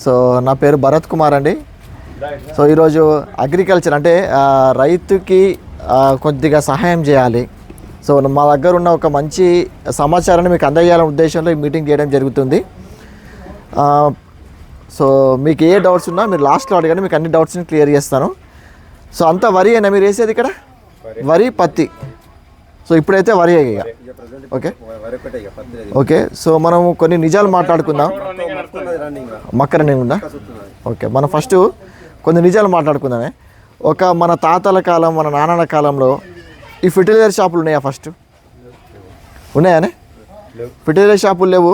So నా పేరు భరత్ కుమార్ అండి. సో ఈరోజు అగ్రికల్చర్ అంటే రైతుకి కొద్దిగా సహాయం చేయాలి. సో మా దగ్గర ఉన్న ఒక మంచి సమాచారాన్ని మీకు అందజేయాలనే ఉద్దేశంలో ఈ మీటింగ్ చేయడం జరుగుతుంది. సో మీకు ఏ డౌట్స్ ఉన్నా మీరు లాస్ట్లో అడగండి, మీకు అన్ని డౌట్స్ని క్లియర్ చేస్తాను. సో అంతా వరి అయినా మీరు వేసేది ఇక్కడ వరి పత్తి. సో ఇప్పుడైతే వరి ఇక ఓకే ఓకే. సో మనం కొన్ని నిజాలు మాట్లాడుకుందాం. మక్క రన్నింగ్ ఉందా? ఓకే, మనం ఫస్ట్ కొన్ని నిజాలు మాట్లాడుకుందామే. మన తాతల కాలం, మన నాన్నల కాలంలో ఈ ఫెర్టిలైజర్ షాపులు ఉన్నాయా? ఫస్ట్ ఉన్నాయానే? ఫెర్టిలైజర్ షాపులు లేవు,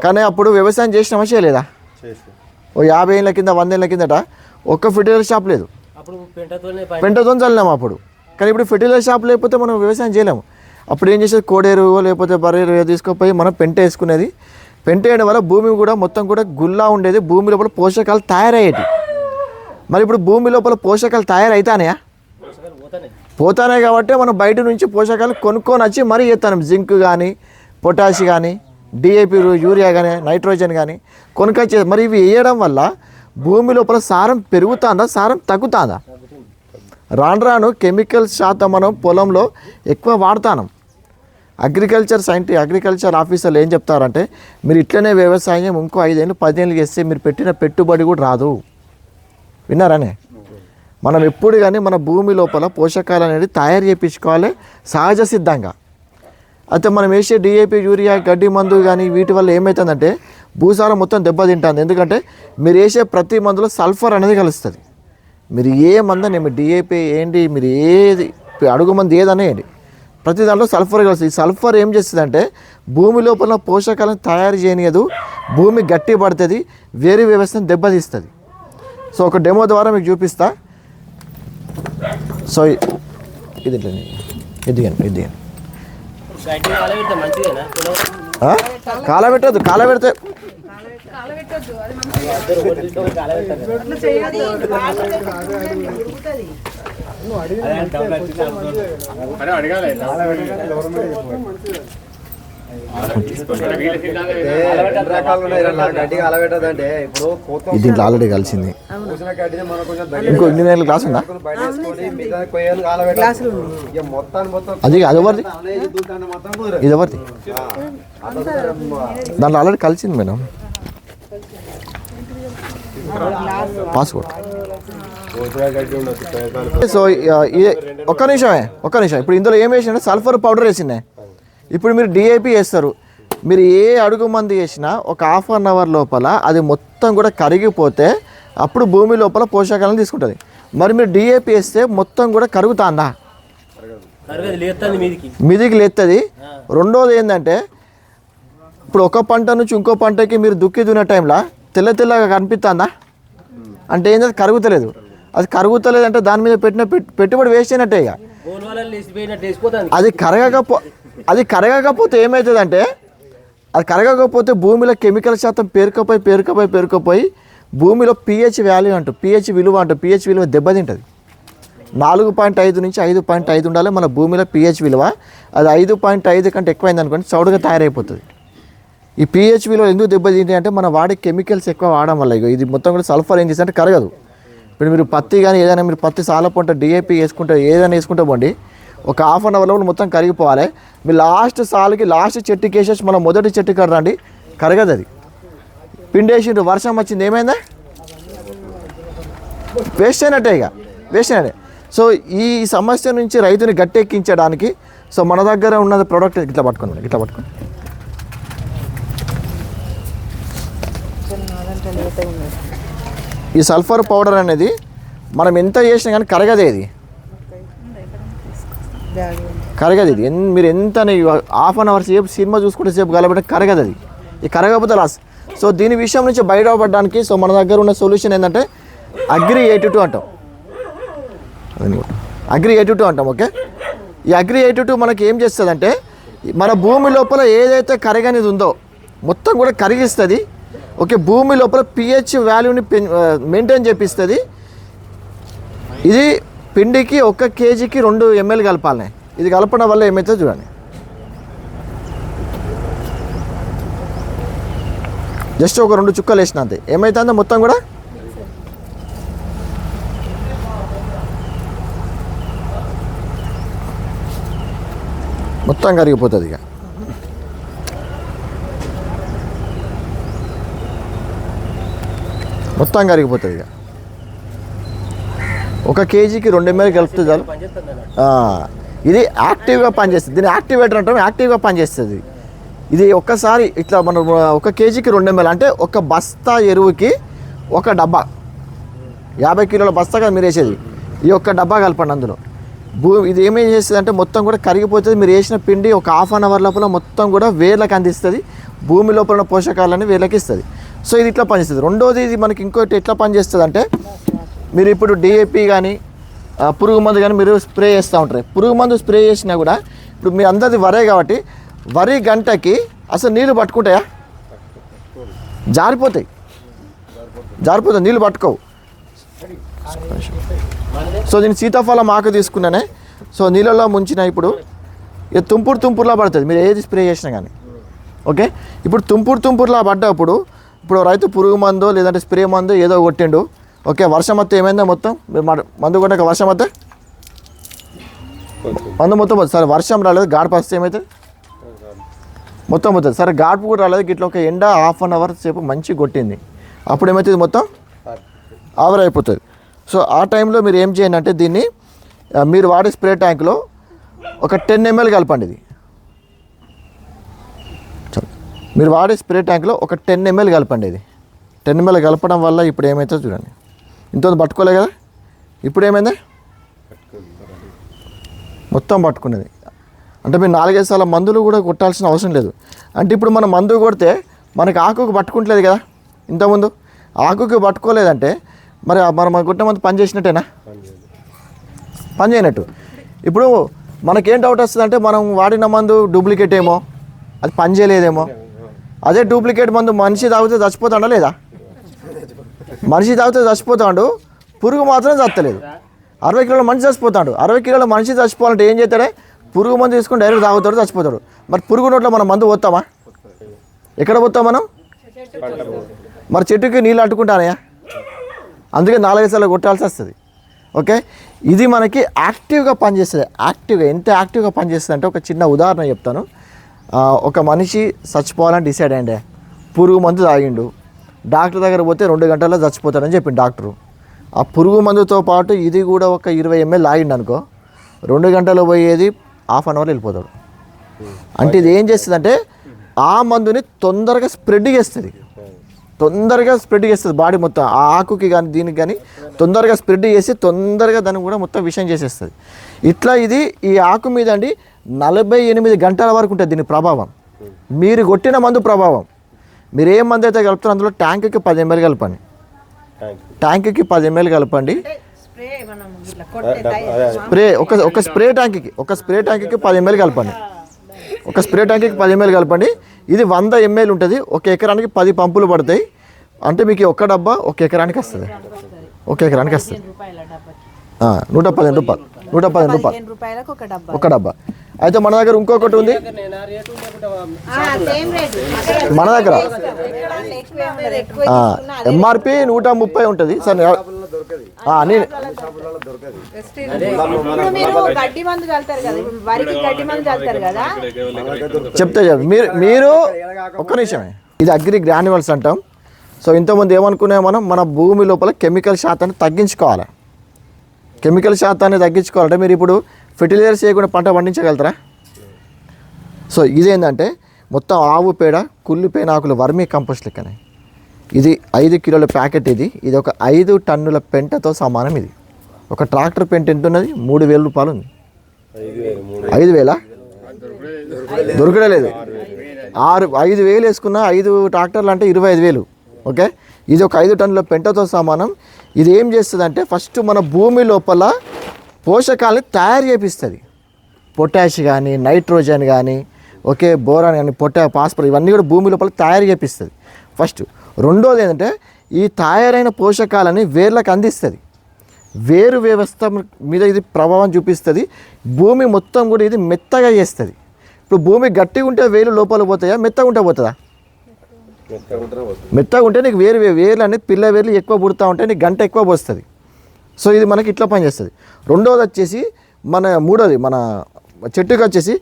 కానీ అప్పుడు వ్యవసాయం చేసినామా చేయలేదా? ఓ 50 ఏళ్ళ కింద 100 ఏళ్ళ కిందట ఒక్క ఫెర్టిలైజర్ షాప్ లేదు, పెంటతో చల్లినాము అప్పుడు. కానీ ఇప్పుడు ఫెర్టిలైజర్ షాప్ లేకపోతే మనం వ్యవసాయం చేయలేము. అప్పుడు ఏం చేసేది, కోడేరు లేకపోతే బర్రెరు తీసుకుపోయి మనం పెంట వేసుకునేది. పెంట వేయడం వల్ల భూమి కూడా మొత్తం కూడా గుల్లా ఉండేది, భూమి లోపల పోషకాలు తయారయ్యేటి. మరి ఇప్పుడు భూమి లోపల పోషకాలు తయారైతానయా? పోతానే కాబట్టి మనం బయట నుంచి పోషకాలు కొనుక్కొని వచ్చి మరీ చేస్తాను. జింక్ కానీ, పొటాష్ కానీ, డిఏపి, యూరియా కానీ, నైట్రోజన్ కానీ కొనుక్కొచ్చేది. మరి ఇవి వేయడం వల్ల భూమి లోపల సారం పెరుగుతుందా, సారం తగ్గుతుందా? రాను రాను కెమికల్ శాతం మనం పొలంలో ఎక్కువ వాడుతాం. అగ్రికల్చర్ ఆఫీసర్లు ఏం చెప్తారంటే, మీరు ఇట్లనే వ్యవసాయం ఇంకో 5 ఏళ్ళు 10 ఏళ్ళు చేస్తే మీరు పెట్టిన పెట్టుబడి కూడా రాదు. విన్నారనే? మనం ఎప్పుడు కానీ మన భూమి లోపల పోషకాలు అనేది తయారు చేయించుకోవాలి సహజ సిద్ధంగా. అయితే మనం వేసే డిఏపి, యూరియా, గడ్డి మందు కానీ వీటి వల్ల ఏమవుతుందంటే భూసారం మొత్తం దెబ్బతింటుంది. ఎందుకంటే మీరు వేసే ప్రతి మందులో సల్ఫర్ అనేది కలుస్తుంది. మీరు ఏ మందని, మీరు డిఏపి ఏంటి, మీరు ఏది అడుగు మంది ఏదనే వేయండి, ప్రతి దాంట్లో సల్ఫర్ కలుస్తుంది. ఈ సల్ఫర్ ఏం చేస్తుందంటే భూమి లోపల పోషకాలను తయారు చేయనియదు, భూమి గట్టి పడుతుంది, వేరే వ్యవస్థను దెబ్బతీస్తుంది. సో ఒక డెమో ద్వారా మీకు చూపిస్తా. సో ఇది కాలబెట్టద్దు, కాలబెడితే దీంట్లో ఆల్రెడీ కలిసింది. ఇంకో ఇన్ని నెలల క్లాస్ ఉందా? అది ఎవరిది? ఇది ఎవరిది? దాంట్లో ఆల్రెడీ కలిసింది మేడం, పాస్పోర్ట్. సో ఒక్క నిమిషం. ఇప్పుడు ఇందులో ఏం వేసినా సల్ఫర్ పౌడర్ వేసిందే. ఇప్పుడు మీరు డిఏపి వేస్తారు, మీరు ఏ అడుగు మంది వేసినా ఒక ½ అన్ అవర్ లోపల అది మొత్తం కూడా కరిగిపోతే అప్పుడు భూమి లోపల పోషకాలను తీసుకుంటుంది. మరి మీరు డిఏపి వేస్తే మొత్తం కూడా కరుగుతుందా? మీదికి లేస్తుంది. రెండోది ఏంటంటే, ఇప్పుడు ఒక పంట నుంచి ఇంకో పంటకి మీరు దుక్కి దున్న టైంలో తెల్లగా కనిపిస్తుందా? అంటే ఏంటంటే కరుగుతలేదు. అది కరుగుతలేదు అంటే దాని మీద పెట్టిన పెట్టుబడి వేస్ట్ అయినట్టే. ఇక అది కరగకపోతే ఏమవుతుందంటే, అది కరగకపోతే భూమిలో కెమికల్ శాతం పేరుకపోయి భూమిలో పిహెచ్ వాల్యూ అంటూ, పిహెచ్ విలువ దెబ్బతింటుంది. 4.5 నుంచి 5.5 ఉండాలి మన భూమిలో పిహెచ్ విలువ. అది 5.5 కంటే ఎక్కువైంది అనుకోండి, చౌడుగా తయారైపోతుంది. ఈ పిహెచ్ విలువ ఎందుకు దెబ్బతింటాయి అంటే మనం వాడే కెమికల్స్ ఎక్కువ వాడడం వల్ల. ఇది మొత్తం కూడా సల్ఫర్ ఏం చేస్తే కరగదు. ఇప్పుడు మీరు పత్తి కానీ ఏదైనా మీరు పత్తి సాలపంట డిఏపి వేసుకుంటే ఏదైనా వేసుకుంటే పోండి, ఒక ½ అన్ అవర్లో మొత్తం కరిగిపోవాలి. మీరు లాస్ట్ సాల్కి లాస్ట్ చెట్టుకి వేసేసి మనం మొదటి చెట్టు కడరండి, కరగదు. అది పిండేసిండ్రు, వర్షం వచ్చింది, ఏమైందా? వేస్ట్ అయినట్టే. సో ఈ సమస్య నుంచి రైతుని గట్టెక్కించడానికి సో మన దగ్గర ఉన్నది ప్రోడక్ట్ ఇట్లా పట్టుకోండి. ఈ సల్ఫర్ పౌడర్ అనేది మనం ఎంత చేసినా కానీ కరగదే. ఇది మీరు ఎంత ½ అన్ అవర్ సేపు సినిమా చూసుకుంటే సేపు కలబెట్ట కరగదు. అది ఈ కరగకపోతే లాస్. సో దీని విషయం నుంచి బయటపడడానికి సో మన దగ్గర ఉన్న సొల్యూషన్ ఏంటంటే అగ్రి 82 అంటాం. ఓకే, ఈ అగ్రి 82 మనకి ఏం చేస్తుందంటే మన భూమి లోపల ఏదైతే కరగనిది ఉందో మొత్తం కూడా కరిగిస్తుంది. ఓకే, భూమి లోపల పిహెచ్ వాల్యూని మెయింటైన్ చేపిస్తుంది. ఇది పిండికి 1 కేజీకి 2 ml కలపాలి. ఇది కలపడం వల్ల ఏమవుతుందో చూడండి. జస్ట్ ఒక 2 చుక్కలు వేసిన అంతే. ఏమవుతుందో మొత్తం కూడా మొత్తం కరిగిపోతుంది. ఇక మొత్తం కరిగిపోతుంది. ఇక 1 కేజీకి 2 ml కలిపితే చాలు. ఇది యాక్టివ్గా పనిచేస్తుంది. దీన్ని యాక్టివేటర్ అంటాం. యాక్టివ్గా పనిచేస్తుంది. ఇది ఒక్కసారి ఇట్లా మనం 1 కేజీకి 2 ml అంటే 1 బస్తా ఎరువుకి 1 డబ్బా, 50 కిలోల బస్తా కదా మీరు వేసేది. ఈ 1 డబ్బా కలపండి అందులో. ఇది ఏమేం చేస్తుంది అంటే మొత్తం కూడా కరిగిపోతుంది. మీరు వేసిన పిండి ఒక ½ అన్ అవర్ లోపల మొత్తం కూడా వేర్లకు అందిస్తుంది. భూమి లోపల ఉన్న పోషకాలని వేర్లకి ఇస్తుంది. సో ఇది ఇట్లా పనిచేస్తుంది. రెండోది ఇది మనకి ఇంకోటి ఎట్లా పనిచేస్తుంది అంటే, మీరు ఇప్పుడు డిఏపి కానీ పురుగు మందు కానీ మీరు స్ప్రే చేస్తూ ఉంటారు. పురుగు మందు స్ప్రే చేసినా కూడా ఇప్పుడు మీ అందరిది వరే కాబట్టి వరి గంటకి అసలు నీళ్ళు పట్టుకుంటాయా? జారిపోతాయి, నీళ్ళు పట్టుకోవు. సో నేను సీతాఫలం ఆకు తీసుకున్నానే. సో నీళ్ళలో ముంచిన ఇప్పుడు ఇది తుంపురులా పడుతుంది మీరు ఏది స్ప్రే చేసినా కానీ. ఓకే, ఇప్పుడు తుంపురులా పడ్డప్పుడు ఇప్పుడు రైతు పురుగు మందో లేదంటే స్ప్రే మందో ఏదో కొట్టిండు. ఓకే, వర్షం వస్తే ఏమైందో మొత్తం మీరు మందు కొట్టాక వర్షం వస్తే మందు మొత్తం పోతుంది. సరే వర్షం రాలేదు, గాడుపు వస్తే ఏమవుతుంది? మొత్తం పోతుంది. సరే గాడుపు కూడా రాలేదు, ఇట్లా ఒక ఎండ ½ అన్ అవర్ సేపు మంచి కొట్టింది, అప్పుడు ఏమవుతుంది? మొత్తం ఆవిరైపోతుంది. సో ఆ టైంలో మీరు ఏం చేయండి అంటే దీన్ని మీరు వాడే స్ప్రే ట్యాంక్లో ఒక 10 ml కలపండి. ఇది మీరు వాడే స్ప్రే ట్యాంక్లో ఒక 10 ml కలపండి. ఇది 10 ml కలపడం వల్ల ఇప్పుడు ఏమవుతుందో చూడండి. ఇంత పట్టుకోలే కదా, ఇప్పుడు ఏమైంది? మొత్తం పట్టుకునేది. అంటే మీరు 4-5 సార్లు మందులు కూడా కొట్టాల్సిన అవసరం లేదు. అంటే ఇప్పుడు మనం మందు కొడితే మనకి ఆకుకు పట్టుకుంటలేదు కదా. ఇంతకుముందు ఆకుకి పట్టుకోలేదంటే మరి మనం కొట్టిన మందు పని చేసినట్టేనా? పని చేయనట్టు. ఇప్పుడు మనకేం డౌట్ వస్తుంది అంటే మనం వాడిన మందు డూప్లికేట్ ఏమో, అది పని చేయలేదేమో. అదే డూప్లికేట్ మందు మనిషి తాగితే చచ్చిపోతాడా లేదా? మనిషి తాగితే చచ్చిపోతాడు, పురుగు మాత్రం చస్తలేదు. 60 కిలోల మనిషి చచ్చిపోతాడు. 60 కిలోల మనిషి చచ్చిపోవాలంటే ఏం చేస్తాడే? పురుగు మందు తీసుకుని డైరెక్ట్ తాగుతాడు, చచ్చిపోతాడు. మరి పురుగు నోట్లో మనం మందు పోతామా? ఎక్కడ పోతాం మనం? మరి చెట్టుకి నీళ్ళు అంటుకుంటానయా? అందుకే 4-5 సార్లు కొట్టాల్సి వస్తుంది. ఓకే, ఇది మనకి యాక్టివ్గా పనిచేస్తుంది. ఎంత యాక్టివ్గా పనిచేస్తుంది అంటే ఒక చిన్న ఉదాహరణ చెప్తాను. ఒక మనిషి చచ్చిపోవాలని డిసైడ్ అయ్యిండే, పురుగు మందు తాగిండు. డాక్టర్ దగ్గర పోతే 2 గంటల్లో చచ్చిపోతాడని చెప్పిండు డాక్టరు. ఆ పురుగు మందుతో పాటు ఇది కూడా ఒక 20 ml తాగిండు అనుకో, 2 గంటలు పోయేది ½ అన్ అవర్ వెళ్ళిపోతాడు. అంటే ఇది ఏం చేస్తుంది అంటే ఆ మందుని తొందరగా స్ప్రెడ్ చేస్తుంది బాడీ మొత్తం. ఆ ఆకుకి కానీ దీనికి కానీ తొందరగా స్ప్రెడ్ చేసి తొందరగా దాన్ని కూడా మొత్తం విషయం చేసేస్తుంది. ఇట్లా ఇది ఈ ఆకు మీద అండి 48 గంటల వరకు ఉంటుంది దీని ప్రభావం. మీరు కొట్టిన మందు ప్రభావం. మీరు ఏ మందు అయితే కలుపుతారో అందులో ట్యాంక్కి 10 ml కలపండి. ట్యాంక్కి 10 ml కలపండి. స్ప్రే ఒక స్ప్రే ట్యాంక్కి 10 ml కలపండి. ఒక స్ప్రే ట్యాంక్కి 10 ml కలపండి. ఇది 100 ml ఉంటుంది. 1 ఎకరానికి 10 పంపులు పడతాయి. అంటే మీకు 1 డబ్బా 1 ఎకరానికి వస్తుంది. 1 ఎకరానికి వస్తుంది 115 రూపాయలు. 115 ఒక డబ్బా. అయితే మన దగ్గర ఇంకొకటి ఉంది. మన దగ్గర ఎంఆర్పి 130 ఉంటుంది. సార్ చెప్తే మీరు ఒక్క నిమిషమే. ఇది అగ్రి గ్రాన్యువల్స్ అంటాం. సో ఇంతకుముందు ఏమనుకునే మన భూమి లోపల కెమికల్ శాతాన్ని తగ్గించుకోవాలి. కెమికల్ శాతాన్ని తగ్గించుకోవాలంటే మీరు ఇప్పుడు ఫెర్టిలైజర్స్ చేయకుండా పంట పండించగలుగుతారా? సో ఇదేంటంటే మొత్తం ఆవు పేడ, కుళ్ళి పేనాకులు, వర్మీ కంపోస్ట్ లెక్కనే. ఇది 5 కిలోల ప్యాకెట్. ఇది ఒక 5 టన్నుల పెంటతో సమానం. ఇది ఒక ట్రాక్టర్ పెంట ఎంత ఉన్నది? 3,000 రూపాయలు ఉంది. 5,000 దొరకడే లేదు. 5,000 వేసుకున్న 5 ట్రాక్టర్లు అంటే 25,000. ఓకే, ఇది ఒక 5 టన్నుల పెంటతో సమానం. ఇది ఏం చేస్తుంది అంటే ఫస్ట్ మన భూమి లోపల పోషకాలని తయారు చేపిస్తుంది. పొటాష్ కానీ, నైట్రోజన్ కానీ, ఓకే, బోరాన్ కానీ, ఫాస్ఫరస్ ఇవన్నీ కూడా భూమి లోపల తయారు చేపిస్తుంది ఫస్ట్. రెండోది ఏంటంటే ఈ తయారైన పోషకాలని వేర్లకు అందిస్తుంది. వేరు వ్యవస్థ మీద ఇది ప్రభావం చూపిస్తుంది. భూమి మొత్తం కూడా ఇది మెత్తగా చేస్తుంది. ఇప్పుడు భూమి గట్టిగా ఉంటే వేలు లోపల పోతాయా, మెత్తగా ఉంటే పోతుందా? మెత్తగా ఉంటే నీకు వేర్లు అనేది పిల్ల వేర్లు ఎక్కువ పుడతా ఉంటే నీకు గంట ఎక్కువ పోస్తుంది. సో ఇది మనకి ఇట్లా పనిచేస్తుంది. రెండోది వచ్చేసి మూడోది మన చెట్టుకి వచ్చేసి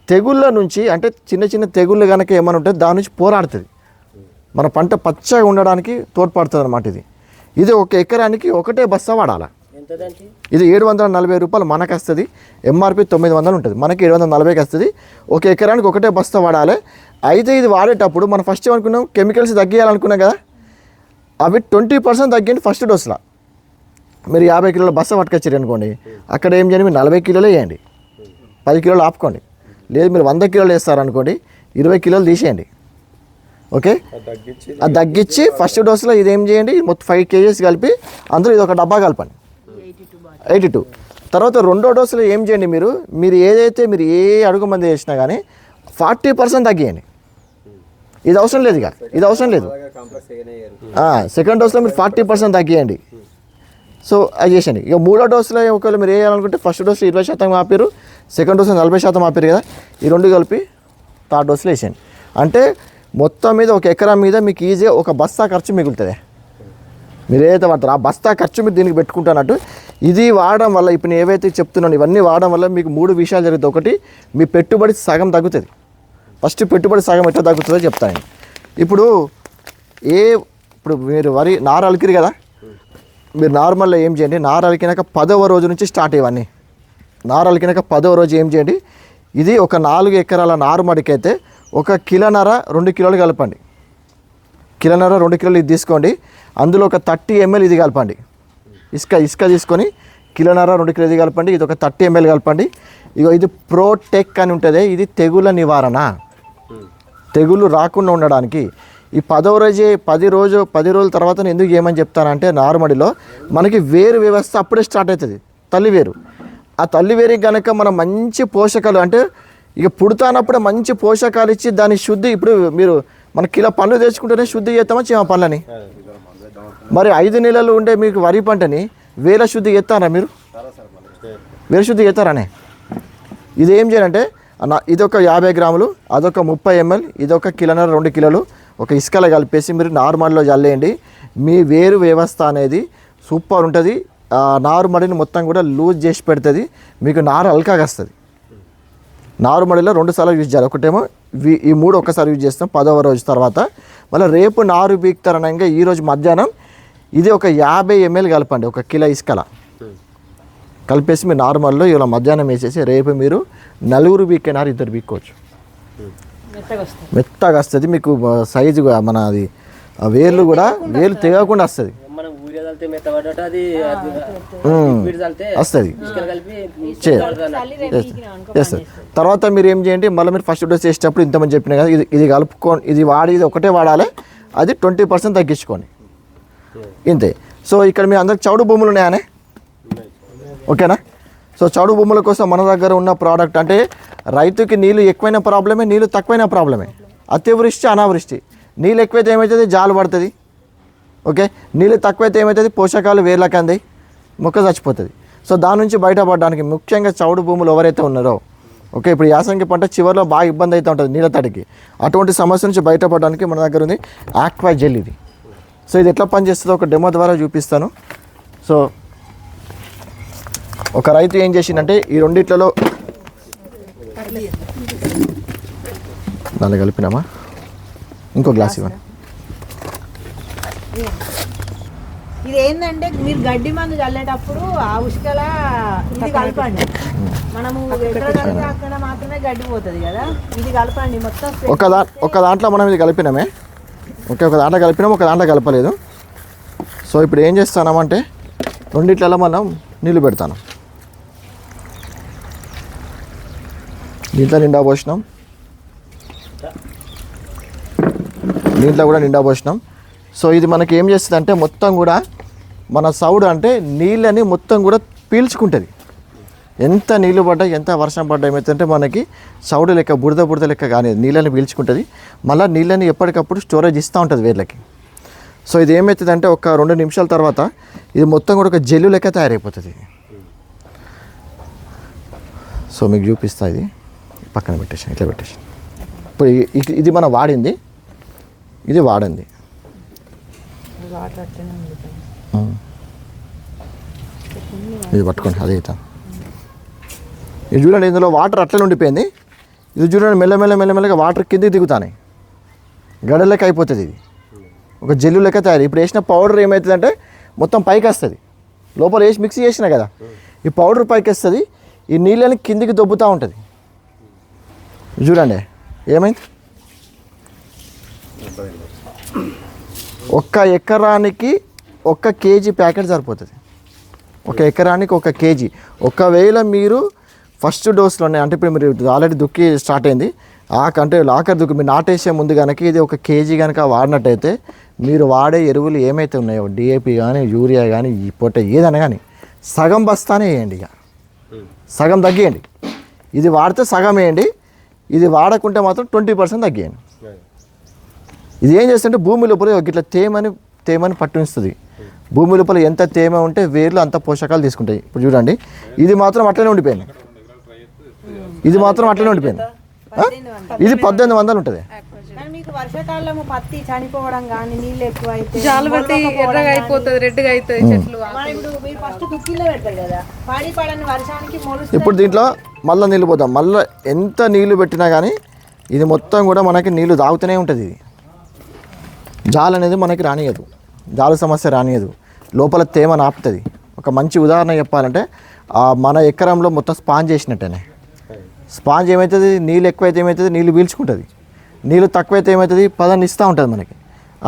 తెగుళ్ళ నుంచి, అంటే చిన్న చిన్న తెగుళ్ళు కనుక ఏమైనా ఉంటే దాని నుంచి పోరాడుతుంది, మన పంట పచ్చగా ఉండడానికి తోడ్పడుతుంది అన్నమాట. ఇది ఒక ఎకరానికి ఒకటే బస్తా వాడాలి. ఇది 740 రూపాయలు మనకు వస్తుంది. ఎంఆర్పి 900 ఉంటుంది, మనకి 740కి వస్తుంది. ఒక ఎకరానికి ఒకటే బస్తా వాడాలి. అయితే ఇది వాడేటప్పుడు మనం ఫస్ట్ ఏమనుకున్నాం, కెమికల్స్ తగ్గియాలనుకున్నాం కదా, అవి 20% తగ్గింది ఫస్ట్ డోస్లో. మీరు 50 కిలోల బస్తా పట్టుకొచ్చారు అనుకోండి, అక్కడ ఏం చేయండి, మీరు 40 కిలోలు వేయండి, 10 కిలోలు ఆపుకోండి. లేదు మీరు 100 కిలోలు వేస్తారనుకోండి, 20 కిలోలు తీసేయండి. ఓకే, అది తగ్గించి ఫస్ట్ డోస్లో ఇది ఏం చేయండి, మొత్తం 5 kgs కలిపి అందులో ఇది ఒక డబ్బా కలపండి, 82. తర్వాత రెండో డోసులో ఏం చేయండి, మీరు ఏదైతే మీరు ఏ అడుగు మంది చేసినా కానీ 40% తగ్గియండి. ఇది అవసరం లేదు, ఇది అవసరం లేదు. సెకండ్ డోస్లో మీరు 40% తగ్గియండి. సో అది చేసేయండి. ఇక మూడో డోసులో ఒకవేళ మీరు వేయాలనుకుంటే ఫస్ట్ డోస్ 20% ఆపారు, సెకండ్ డోస్ 40% ఆపారు కదా, ఈ రెండు కలిపి థర్డ్ డోస్లో వేసేయండి. అంటే మొత్తం మీద ఒక ఎకరా మీద మీకు ఈజీగా ఒక బస్తా ఖర్చు మిగులుతుంది. మీరు ఏదైతే వాడతారో ఆ బస్తా ఖర్చు మీరు దీనికి పెట్టుకుంటున్నట్టు. ఇది వాడడం వల్ల ఇప్పుడు నేను ఏవైతే చెప్తున్నాను ఇవన్నీ వాడడం వల్ల మీకు 3 విషయాలు జరుగుతాయి. ఒకటి, మీ పెట్టుబడి సగం తగ్గుతుంది. ఫస్ట్ పెట్టుబడి సగం ఎట్లా తగ్గుతుందో చెప్తాను. ఇప్పుడు మీరు వరి నార అలికిరు కదా, మీరు నార్మల్గా ఏం చేయండి, నార అలికినాక 10వ రోజు నుంచి స్టార్ట్ ఇవన్నీ. నార అలికినాక 10వ రోజు ఏం చేయండి, ఇది ఒక 4 ఎకరాల నారుమడికైతే 1 కిలోన్నర 2 కిలోలు కలపండి. కిలోన్నర 2 కిలోలు ఇది తీసుకోండి, అందులో ఒక 30 ml ఇది కలపండి. ఇసుక తీసుకొని కిలోన్నర 2 కిలో ఇది కలపండి, ఇది ఒక 30 ml కలపండి. ఇది ప్రోటెక్ అని ఉంటుంది, ఇది తెగుల నివారణ, తెగులు రాకుండా ఉండడానికి. ఈ 10 రోజుల తర్వాత నేను ఎందుకు ఏమని చెప్తానంటే, నారుమడిలో మనకి వేరు వ్యవస్థ అప్పుడే స్టార్ట్ అవుతుంది, తల్లి వేరు. ఆ తల్లి వేరుకి కనుక మనం మంచి పోషకాలు, అంటే ఇక పుడతానప్పుడే మంచి పోషకాలు ఇచ్చి దాని శుద్ధి, ఇప్పుడు మీరు మన కిలో పండ్లు తెచ్చుకుంటేనే శుద్ధి చేస్తామా చీమ పండ్లని, మరి 5 నెలలు ఉండే మీకు వరి పంటని వేల శుద్ధి చేస్తారా మీరు? వేల శుద్ధి చేస్తారానే. ఇది ఏం చేయాలంటే ఇదొక 50 గ్రాములు, అదొక 30 ml, ఇదొక కిలోన్నర 2 కిలోలు ఒక ఇసుకలో కలిపేసి మీరు నార్మల్లో చల్లేయండి. మీ వేరు వ్యవస్థ అనేది సూపర్ ఉంటుంది. నారుమడిని మొత్తం కూడా లూజ్ చేసి పెడుతుంది, మీకు నారు అల్కాగా వస్తుంది. నారుమడిలో 2 సార్లు యూజ్ చేయాలి. ఒకటేమో ఈ 3 ఒక్కసారి యూజ్ చేస్తాం 10వ రోజు తర్వాత. మళ్ళీ రేపు నారు బీక్తారనగా ఈరోజు మధ్యాహ్నం ఇది ఒక 50 ml కలపండి, 1 కిలో ఇసుకల కలిపేసి మీరు నార్మల్లో ఇలా మధ్యాహ్నం వేసేసి రేపు మీరు 4 బీకే నారు 2 బీక్కోవచ్చు. మెత్తగా వస్తుంది మీకు సైజు, మన అది వేర్లు కూడా వేర్లు తెగకుండా వస్తుంది. వస్తుంది చేస్తుంది. తర్వాత మీరు ఏం చేయండి, మళ్ళీ మీరు ఫస్ట్ డోస్ చేసేటప్పుడు ఇంతమంది చెప్పిన కదా, ఇది కలుపుకోండి, ఇది ఒకటే వాడాలి, అది 20% తగ్గించుకోండి, ఇంతే. సో ఇక్కడ మీ అందరికి చౌడు భూములు ఉన్నాయనే, ఓకేనా? సో చౌడు భూముల కోసం మన దగ్గర ఉన్న ప్రోడక్ట్, అంటే రైతుకి నీళ్ళు ఎక్కువైన ప్రాబ్లమే, నీళ్ళు తక్కువైన ప్రాబ్లమే. అతివృష్టి అనావృష్టి, నీళ్ళు ఎక్కువైతే ఏమవుతుంది, జాలు పడుతుంది. ఓకే, నీళ్ళు తక్కువైతే ఏమవుతుంది, పోషకాలు వేర్లకు అంది, మొక్క చచ్చిపోతుంది. సో దాని నుంచి బయటపడడానికి ముఖ్యంగా చౌడు భూములు ఎవరైతే ఉన్నారో, ఓకే, ఇప్పుడు యాసంగి పంట చివరిలో బాగా ఇబ్బంది అయితే ఉంటుంది నీళ్ళ తడికి, అటువంటి సమస్య నుంచి బయటపడడానికి మన దగ్గర ఉంది ఆక్వా జెల్ ఇది. సో ఇది ఎట్లా పనిచేస్తుందో ఒక డెమో ద్వారా చూపిస్తాను. సో ఒక రైతు ఏం చేసిందంటే ఈ రెండిట్లలో 4 కలిపినామా, ఇంకో గ్లాస్ ఇవ్వండి. ఇది ఏంటంటే మీరు గడ్డి మందు చల్లేటప్పుడు ఆ ఉష్కల ఇది కలపండి. మనము అక్కడ మాత్రమే గడ్డి పోతుంది కదా, ఇది కలపండి మొత్తం. ఒక దాంట్లో మనం ఇది కలిపినామే, ఓకే, ఒక దాంట్లో కలిపినాం, ఒక దాంట్లో కలపలేదు. సో ఇప్పుడు ఏం చేస్తామంటే రెండిట్లలో మనం నీళ్ళు పెడతాను. దీంట్లో నిండా పోసినాం, దీంట్లో కూడా నిండా పోసినాం. సో ఇది మనకి ఏం చేస్తుంది అంటే మొత్తం కూడా మన సౌడు అంటే నీళ్ళని మొత్తం కూడా పీల్చుకుంటుంది. ఎంత నీళ్ళు పడ్డా, ఎంత వర్షం పడ్డా ఏమవుతుందంటే మనకి సౌడు లెక్క బురద లెక్క కానీ నీళ్ళని పీల్చుకుంటుంది. మళ్ళీ నీళ్ళని ఎప్పటికప్పుడు స్టోరేజ్ ఇస్తూ ఉంటుంది వేర్లకి. సో ఇది ఏమవుతుందంటే ఒక 2 నిమిషాల తర్వాత ఇది మొత్తం కూడా ఒక జెల్లు లెక్క తయారైపోతుంది. సో మీకు చూపిస్తా, ఇది పక్కన పెట్టేసాను, ఇట్లా పెట్టేసాను. ఇప్పుడు ఇది మనం వాడింది, ఇది వాడండి. వాటర్ అట్లనే ఉంది. ఇది పట్టుకోండి, అదే అవుతాను. ఇది చూడండి, ఇందులో వాటర్ అట్లనే ఉండిపోయింది. ఇది చూడండి, మెల్లమెల్లగా వాటర్ కిందకి దిగుతాయి, గడలకి అయిపోతుంది. ఇది ఒక జెల్లు లెక్క తయారు. ఇప్పుడు వేసిన పౌడర్ ఏమవుతుందంటే మొత్తం పైకి వస్తుంది. లోపల వేసి మిక్స్ చేసినా కదా, ఈ పౌడర్ పైకి వస్తుంది, ఈ నీళ్ళని కిందికి దొబ్బుతూ ఉంటుంది. చూడండి ఏమైంది. 1 ఎకరానికి 1 కేజీ ప్యాకెట్ సరిపోతుంది. 1 ఎకరానికి 1 కేజీ. ఒకవేళ మీరు ఫస్ట్ డోస్లోనే, అంటే ఇప్పుడు మీరు ఆల్రెడీ దుక్కి స్టార్ట్ అయింది, అంటే ఆఖరి దుక్కి మీరు నాటేసే ముందు కనుక ఇది 1 కేజీ కనుక వాడినట్టయితే మీరు వాడే ఎరువులు ఏమైతే ఉన్నాయో డిఏపి కానీ యూరియా కానీ ఈ పొట్ట ఏదైనా కానీ సగం బస్తానే వేయండి. ఇక సగం తగ్గియండి. ఇది వాడితే సగం వేయండి, ఇది వాడకుంటే మాత్రం 20% తగ్గియండి. ఇది ఏం చేస్తుంటే భూమి లోపల ఇట్లా తేమని పట్టిస్తుంది. భూమి లోపల ఎంత తేమ ఉంటే వేర్లు అంత పోషకాలు తీసుకుంటాయి. ఇప్పుడు చూడండి, ఇది మాత్రం అట్లనే ఉండిపోయింది. ఇది 1800 ఉంటుంది. మీకు వర్షాకాలము పత్తి చనిపోవడం కానీ నీళ్ళు ఎక్కువ అయితే జాలబత్తి ఎర్రగా అయిపోతుంది, రెడ్గా అవుతుంది చెట్లు. ఇప్పుడు మీరు ఫస్ట్ దుక్కిలో పెడతారు కదా, పడని వర్షానికి మొలుస్తుంది. ఇప్పుడు దీంట్లో మళ్ళీ నీళ్ళు పోతాం. మళ్ళీ ఎంత నీళ్ళు పెట్టినా కానీ ఇది మొత్తం కూడా మనకి నీళ్ళు తాగుతూనే ఉంటుంది. ఇది జాలు అనేది మనకి రానియదు, జాలు సమస్య రానియదు, లోపల తేమ నాపుతుంది. ఒక మంచి ఉదాహరణ చెప్పాలంటే మన ఎకరంలో మొత్తం స్పాంజ్ చేసినట్టేనే. స్పాంజ్ ఏమవుతుంది, నీళ్ళు ఎక్కువైతే ఏమవుతుంది, నీళ్ళు పీల్చుకుంటుంది. నీళ్ళు తక్కువైతే ఏమవుతుంది, పదాన్ని ఇస్తూ ఉంటుంది మనకి.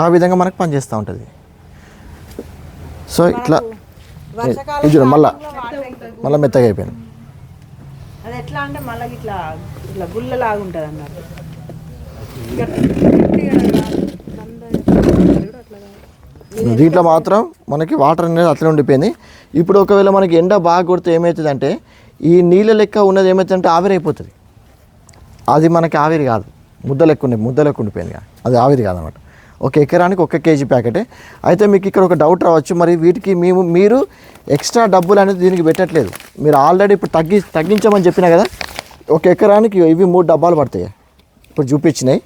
ఆ విధంగా మనకు పనిచేస్తూ ఉంటుంది. సో ఇట్లా ఇది మళ్ళీ మెత్తగా అయిపోయింది. అది ఎట్లా అంటే మళ్ళీ ఇట్లా గుల్లలాగా ఉంటుంది అన్నట్టు. దీంట్లో మాత్రం మనకి వాటర్ అనేది అట్లనే ఉండిపోయింది. ఇప్పుడు ఒకవేళ మనకి ఎండ బాగా కొడితే ఏమవుతుందంటే ఈ నీళ్ళ లెక్క ఉన్నది ఏమవుతుందంటే ఆవిరి అయిపోతుంది. అది మనకి ఆవిరి కాదు, ముద్ద లెక్క ఉండిపోయింది. అది ఆవిరి కాదన్నమాట. 1 ఎకరానికి 1 కేజీ ప్యాకెటే. అయితే మీకు ఇక్కడ ఒక డౌట్ రావచ్చు, మరి వీటికి మీరు ఎక్స్ట్రా డబ్బులు అనేది దీనికి పెట్టట్లేదు. మీరు ఆల్రెడీ ఇప్పుడు తగ్గించమని చెప్పినా కదా. 1 ఎకరానికి ఇవి 3 డబ్బాలు పడతాయి. ఇప్పుడు చూపించినాయి,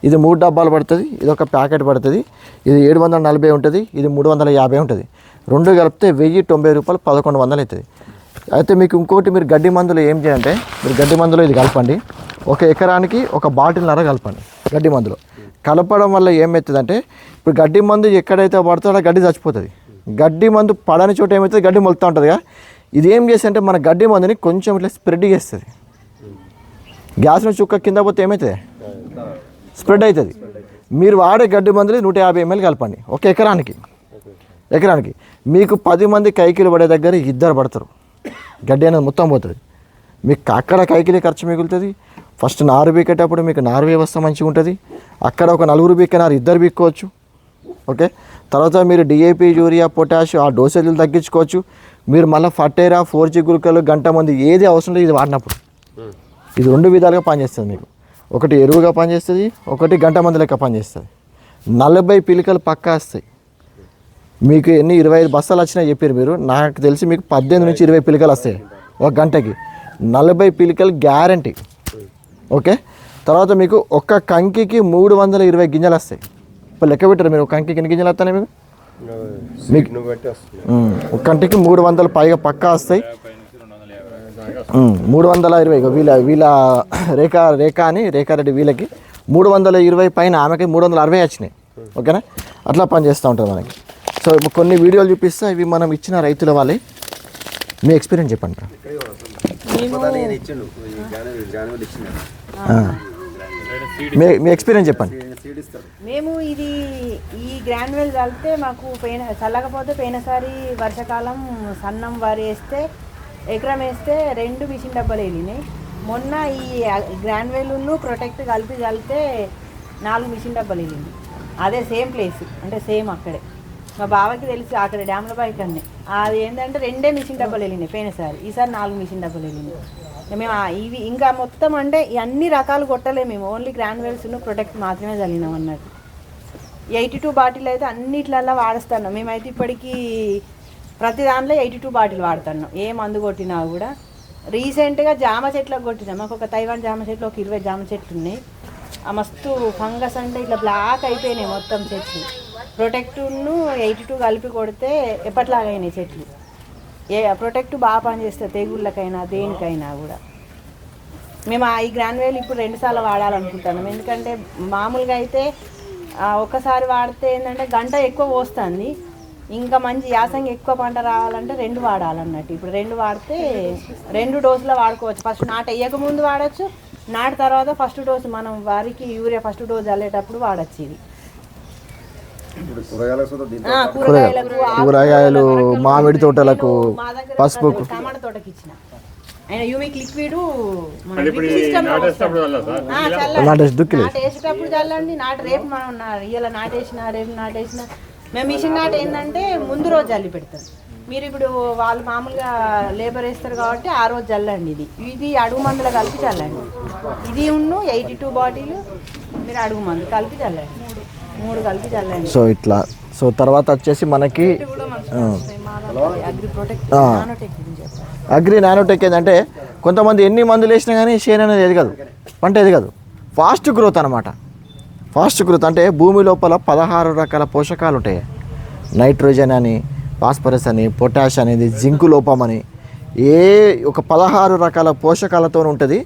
ఇది 3 డబ్బాలు పడుతుంది, ఇది ఒక ప్యాకెట్ పడుతుంది, ఇది 740 ఉంటుంది, ఇది 350 ఉంటుంది. 2 కలిపితే 1090 రూపాయలు 1100 అవుతుంది. అయితే మీకు ఇంకోటి, మీరు గడ్డి మందులు ఏం చేయాలంటే, మీరు గడ్డి మందులో ఇది కలపండి. 1 ఎకరానికి 1 బాటిల్నర కలపండి. గడ్డి మందులో కలపడం వల్ల ఏమవుతుందంటే, ఇప్పుడు గడ్డి మందు ఎక్కడైతే పడుతుందో గడ్డి చచ్చిపోతుంది. గడ్డి మందు పడని చోట ఏమవుతుంది, గడ్డి మొలుతూ ఉంటుంది కదా. ఇది ఏం చేస్తుందంటే మన గడ్డి మందుని కొంచెం ఇట్లా స్ప్రెడ్ చేస్తుంది. గ్యాస్ను చుక్క కింద పోతే ఏమవుతుంది, స్ప్రెడ్ అవుతుంది. మీరు వాడే గడ్డి మందులు 150 ml కలపండి 1 ఎకరానికి. మీకు 10 మంది కైకిలు పడే దగ్గర 2 పడతారు. గడ్డి అనేది మొత్తం పోతుంది. మీకు అక్కడ కైకిలి ఖర్చు మిగులుతుంది. ఫస్ట్ నారు బీకేటప్పుడు మీకు నారు వ్యవస్థ మంచిగా ఉంటుంది. అక్కడ ఒక 4 బీకే నారు 2 బీక్కోవచ్చు. ఓకే, తర్వాత మీరు డిఏపి యూరియా పొటాష్ ఆ డోసేజీలు తగ్గించుకోవచ్చు. మీరు మళ్ళీ ఫర్టేరా 4G గుళికలు గంట మంది ఏది అవసరం లేదు ఇది వాడినప్పుడు. ఇది 2 విధాలుగా పనిచేస్తుంది. మీకు ఒకటి ఎరువుగా పనిచేస్తుంది, ఒకటి గంట మంది లెక్క పనిచేస్తుంది. 40 పిలికలు పక్కా వస్తాయి. మీకు ఎన్ని 25 బస్తాలు వచ్చినాయి చెప్పారు మీరు. నాకు తెలిసి మీకు 18 నుంచి 20 పిలికలు వస్తాయి 1 గంటకి. 40 పిలికలు గ్యారంటీ. ఓకే, తర్వాత మీకు 1 కంకికి 320 గింజలు వస్తాయి. ఇప్పుడు లెక్క పెట్టారు మీరు, 1 కంకికి ఎన్ని గింజలు వస్తాయి మీకు? 1 కంటికి 300 పైగా పక్కా వస్తాయి. 320 వీళ్ళ రేఖారెడ్డి వీళ్ళకి 320 పైన, ఆమెకి 360 వచ్చినాయి. ఓకేనా, అట్లా పనిచేస్తూ ఉంటుంది మనకి. సో కొన్ని వీడియోలు చూపిస్తే ఇవి మనం ఇచ్చిన రైతుల వాళ్ళే. మీ ఎక్స్పీరియన్స్ చెప్పండి. మీ ఎక్స్పీరియన్స్ చెప్పండి. మేము ఈ గ్రాన్యువల్ చల్లితే మాకు చల్లకపోతే పోయినసారి వర్షాకాలం సన్నం వరి వేస్తే ఎకరం వేస్తే 2 మిషన్ డబ్బాలు వెళ్ళినాయి. మొన్న ఈ గ్రాన్యువల్ను ప్రొటెక్ట్ కలిపి చల్లితే 4 మిషన్ డబ్బాలు వెళ్ళింది. అదే సేమ్ ప్లేస్, అంటే సేమ్ అక్కడే. మా బావకి తెలిసి అక్కడ డ్యామ్ల పైకి అన్నీ అది ఏంటంటే 2 మిషన్ డబ్బాలు వెళ్ళినాయి పోయినసారి. ఈసారి 4 మిషన్ డబ్బాలు వెళ్ళినాయి. మేము ఇవి ఇంకా మొత్తం అంటే అన్ని రకాలు కొట్టలేము మేము, ఓన్లీ గ్రాన్యువల్స్ను ప్రొటెక్ట్ మాత్రమే చల్లినాం అన్నట్టు. 82 బాటిల్ అయితే అన్నిట్లల్లో వాడుస్తున్నాం మేమైతే. ఇప్పటికీ ప్రతి దాంట్లో 82 బాటిల్ వాడుతున్నాం, ఏ మందు కొట్టినా కూడా. రీసెంట్గా జామ చెట్లకు కొట్టినాం. మాకు ఒక తైవాన్ జామ చెట్లు, ఒక 20 జామ చెట్లు ఉన్నాయి. ఆ మస్తు ఫంగస్ అంటే ఇట్లా బ్లాక్ అయిపోయినాయి మొత్తం చెట్లు. ప్రొటెక్టును 82 కలిపి కొడితే ఎప్పట్లాగా అయినాయి చెట్లు. ప్రొటెక్ట్ బాగా పనిచేస్తుంది తెగుళ్ళకైనా దేనికైనా కూడా. మేము ఈ గ్రాన్యువల్ ఇప్పుడు 2 సార్లు వాడాలనుకుంటున్నాం. ఎందుకంటే మామూలుగా అయితే ఒక్కసారి వాడితే ఏంటంటే గంట ఎక్కువ పోస్తుంది, ఇంకా మంచి యాసంగి ఎక్కువ పంట రావాలంటే 2 వాడాలన్నట్టు. ఇప్పుడు 2 వాడితే 2 డోసులో వాడుకోవచ్చు. ఫస్ట్ నాటు వేయక ముందు వాడచ్చు, నాటు తర్వాత ఫస్ట్ డోసు మనం వారికి యూరియా ఫస్ట్ డోసు చల్లేటప్పుడు వాడచ్చు. ఇది కూరగాయలు, మామిడి తోటలకు, పసుపు టమాటా తోటకి ఇచ్చిన ఆయన యూమిక్ లిక్విడ్ నాటేసేటప్పుడు చల్లండి. నాటు రేపు మనం ఇలా నాటేసిన రేపు నాటేసిన మేము మిషన్ నాటు ఏంటంటే ముందు రోజు జల్లి పెడతాం. మీరు ఇప్పుడు వాళ్ళు మామూలుగా లేబర్ వేస్తారు కాబట్టి ఆ రోజు చల్లండి. ఇది అడుగు మందులు కలిపి చల్లండి. ఇది 82 బాటిల్ మీరు అడుగు మందు కలిపి చల్లండి, 3 కలిపి చల్లండి. సో ఇట్లా. సో తర్వాత వచ్చేసి మనకి అగ్రి నానోటెక్ ఏంటంటే కొంతమంది ఎన్ని మందులు వేసినా కానీ చేను అనేది ఎదగదు, పంట ఎదగదు. ఫాస్ట్ గ్రోత్ అనమాట. ఫాస్ట్ గ్రోత్ అంటే భూమి లోపల 16 రకాల పోషకాలు ఉంటాయి. నైట్రోజన్ అని, ఫాస్ఫరస్ అని, పొటాష్ అనేది, జింకు లోపం అని, ఒక 16 రకాల పోషకాలతో ఉంటుంది.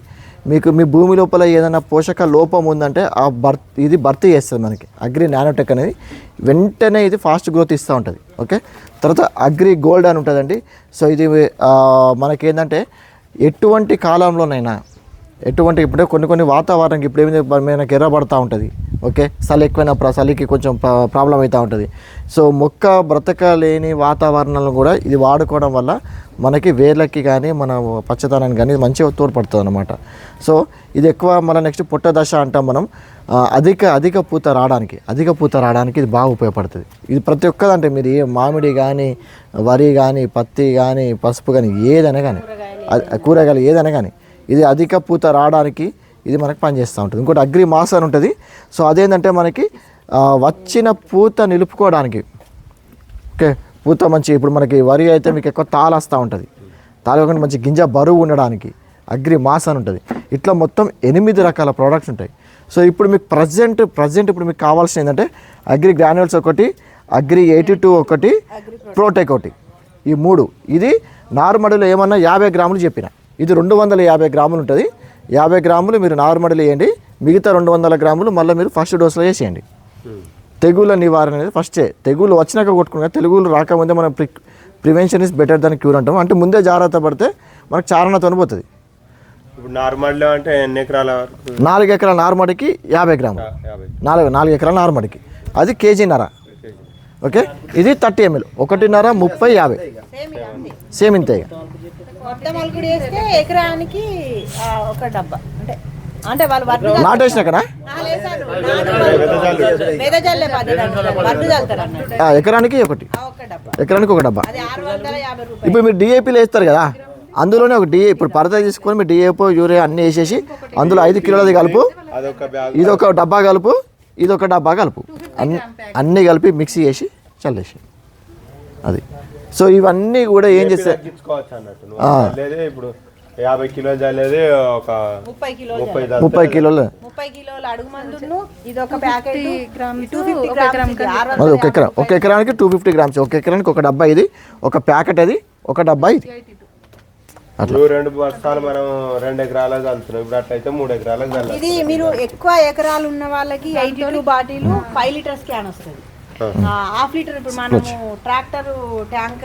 మీకు మీ భూమి లోపల ఏదైనా పోషక లోపం ఉందంటే ఇది భర్తీ చేస్తుంది మనకి. అగ్రి నానోటెక్ అనేది వెంటనే ఇది ఫాస్ట్ గ్రోత్ ఇస్తూ ఉంటుంది. ఓకే. తర్వాత అగ్రి గోల్డ్ అని ఉంటుందండి. సో ఇది మనకేంటంటే ఎటువంటి కాలంలోనైనా ఇప్పుడు కొన్ని వాతావరణంకి ఇప్పుడు ఏమైనా మనకి ఎర్రబడుతూ ఉంటుంది. ఓకే. చలి ఎక్కువైనప్పుడు చలికి కొంచెం ప్రాబ్లం అవుతూ ఉంటుంది. సో మొక్క బ్రతకలేని వాతావరణంలో కూడా ఇది వాడుకోవడం వల్ల మనకి వేర్లకి కానీ మన పచ్చదనానికి కానీ మంచిగా తోడ్పడుతుంది అన్నమాట. సో ఇది ఎక్కువ మన నెక్స్ట్ పొట్ట దశ అంటాం మనం. అధిక పూత రావడానికి ఇది బాగా ఉపయోగపడుతుంది. ఇది ప్రతి ఒక్కదంటే మీరు మామిడి కానీ, వరి కానీ, పత్తి కానీ, పసుపు కానీ, ఏదైనా కానీ, కూరగాయలు ఏదైనా కానీ ఇది అధిక పూత రావడానికి ఇది మనకు పనిచేస్తూ ఉంటుంది. ఇంకోటి అగ్రి మాస్ అని ఉంటుంది. సో అదేంటంటే మనకి వచ్చిన పూత నిలుపుకోవడానికి. ఓకే. పూత మంచి ఇప్పుడు మనకి వరి అయితే మీకు ఎక్కువ తాలు వస్తూ ఉంటుంది. తాలు మంచి గింజ బరువు ఉండడానికి అగ్రి మాస్ అని ఉంటుంది. ఇట్లా మొత్తం 8 రకాల ప్రోడక్ట్స్ ఉంటాయి. సో ఇప్పుడు మీకు ప్రజెంట్ ఇప్పుడు మీకు కావాల్సిన ఏంటంటే అగ్రి గ్రాన్యూల్స్ ఒకటి, అగ్రి 82 ఒకటి, ప్రోటెక్ ఒకటి, ఈ 3. ఇది నార్మల్లో ఏమన్నా 50 గ్రాములు చెప్పిన, ఇది 250 గ్రాములు ఉంటుంది. 50 గ్రాములు మీరు నార్మల్ వేయండి, మిగతా 200 గ్రాములు మళ్ళీ మీరు ఫస్ట్ డోస్లో వేసేయండి. తెగుళ్ళ నివారణ అనేది ఫస్టే. తెగులు వచ్చినాక కొట్టుకున్నా, తెగులు రాకముందే మనం prevention is better than cure అంటాం. అంటే ముందే జాగ్రత్త పడితే మనకు చారణతో పోతుంది. ఇప్పుడు నార్మల్లో అంటే ఎన్ని ఎకరాల? 4 ఎకరాల నార్మల్కి 50 గ్రాములు. 4 ఎకరాల నార్మల్కి అది కేజీన్నర. ఓకే. ఇది 30 ml, 1.5, 30, 50 సేమ్ ఇంతే. ఎకరానికి ఒక డబ్బా అంటే వాళ్ళు నాటేసినాకనా ఎకరానికి ఒక డబ్బా. ఇప్పుడు మీరు డిఏపీలు వేస్తారు కదా, అందులోనే ఒక ఇప్పుడు పరద తీసుకొని మీరు డిఏపో యూరియా అన్నీ వేసేసి అందులో 5 కిలోలది కలుపు, ఇదొక డబ్బా కలుపు, ఇదొక డబ్బా కలుపు, అన్నీ కలిపి మిక్సీ చేసి చల్లేసి అది. సో ఇవన్నీ కూడా ఏం చేస్తాయి, ఇప్పుడు 50 కిలోలు చల్లేది ఒక 30 కిలోలు అడుగు మందును, ఇది ఒక ప్యాకెట్ 250 గ్రామ్స్. ఒక ఎకరానికి 250 గ్రామ్స్, ఒక ఎకరానికి ఒక డబ్బా ఇది, ఒక ప్యాకెట్ అది, ఒక డబ్బా ఇది. అట్లా 2 బస్తాలు మనం 2 ఎకరాలకు చల్లుతున్నాం. ఇప్పుడు అట్లయితే 3 ఎకరాలకు చల్లాలి. ఇది మీరు ఎక్కువ ఎకరాలు ఉన్న వాళ్ళకి 82 బాటిల్ 5 లీటర్స్ క్యాన్ వస్తుంది. 1/2 లీటర్. ఇప్పుడు మనము ట్రాక్టర్ ట్యాంక్